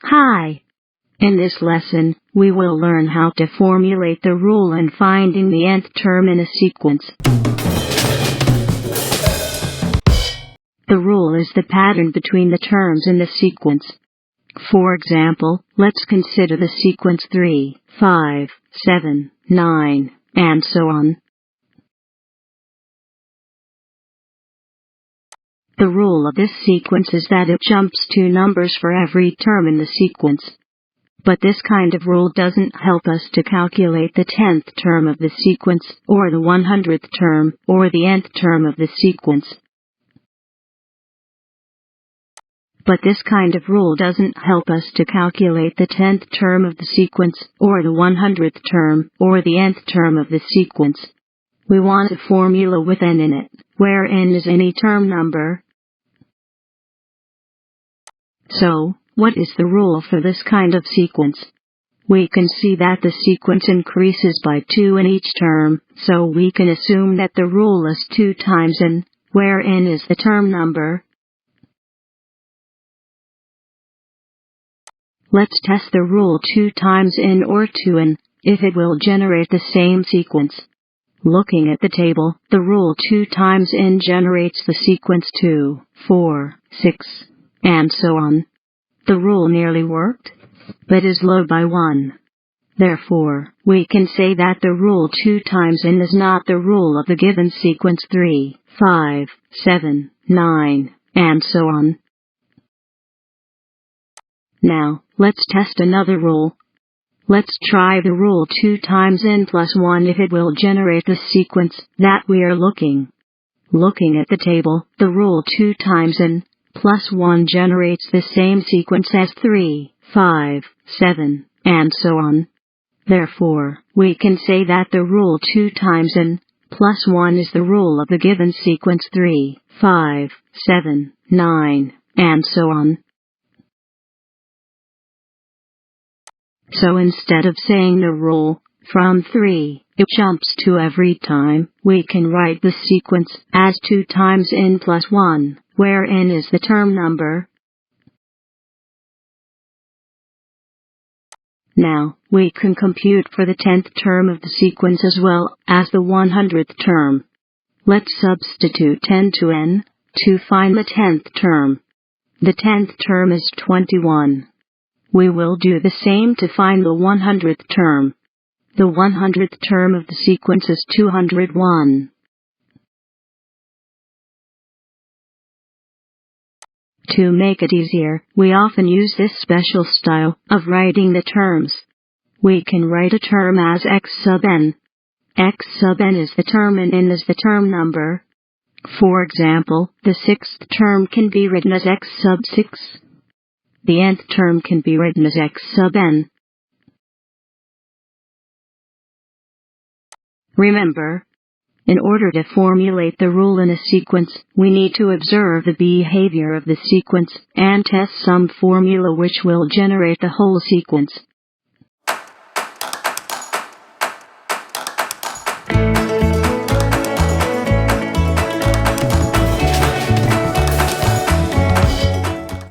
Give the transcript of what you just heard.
Hi! In this lesson, we will learn how to formulate the rule in finding the nth term in a sequence. The rule is the pattern between the terms in the sequence. For example, let's consider the sequence 3, 5, 7, 9, and so on. The rule of this sequence is that it jumps 2 numbers for every term in the sequence. But this kind of rule doesn't help us to calculate the 10th term of the sequence, or the 100th term, or the nth term of the sequence. But this kind of rule doesn't help us to calculate the 10th term of the sequence, or the 100th term, or the nth term of the sequence. We want a formula with n in it, where n is any term number. So, what is the rule for this kind of sequence? We can see that the sequence increases by 2 in each term, so we can assume that the rule is 2 times n, where n is the term number. Let's test the rule 2 times n or 2n, if it will generate the same sequence. Looking at the table, the rule 2 times n generates the sequence 2, 4, 6, and so on. The rule nearly worked, but is low by 1. Therefore, we can say that the rule 2 times n is not the rule of the given sequence 3, 5, 7, 9, and so on. Now, let's test another rule. Let's try the rule 2 times n plus 1 if it will generate the sequence that we are looking. Looking at the table, the rule 2 times n plus 1 generates the same sequence as 3, 5, 7, and so on. Therefore, we can say that the rule 2 times n plus 1 is the rule of the given sequence 3, 5, 7, 9, and so on. So instead of saying the rule, from 3, it jumps to every time, we can write the sequence as 2 times n plus 1, where n is the term number. Now, we can compute for the 10th term of the sequence as well as the 100th term. Let's substitute 10 to n to find the 10th term. The 10th term is 21. We will do the same to find the 100th term. The 100th term of the sequence is 201. To make it easier, we often use this special style of writing the terms. We can write a term as x sub n. X sub n is the term and n is the term number. For example, the 6th term can be written as x sub 6. The nth term can be written as x sub n. Remember, in order to formulate the rule in a sequence, we need to observe the behavior of the sequence and test some formula which will generate the whole sequence.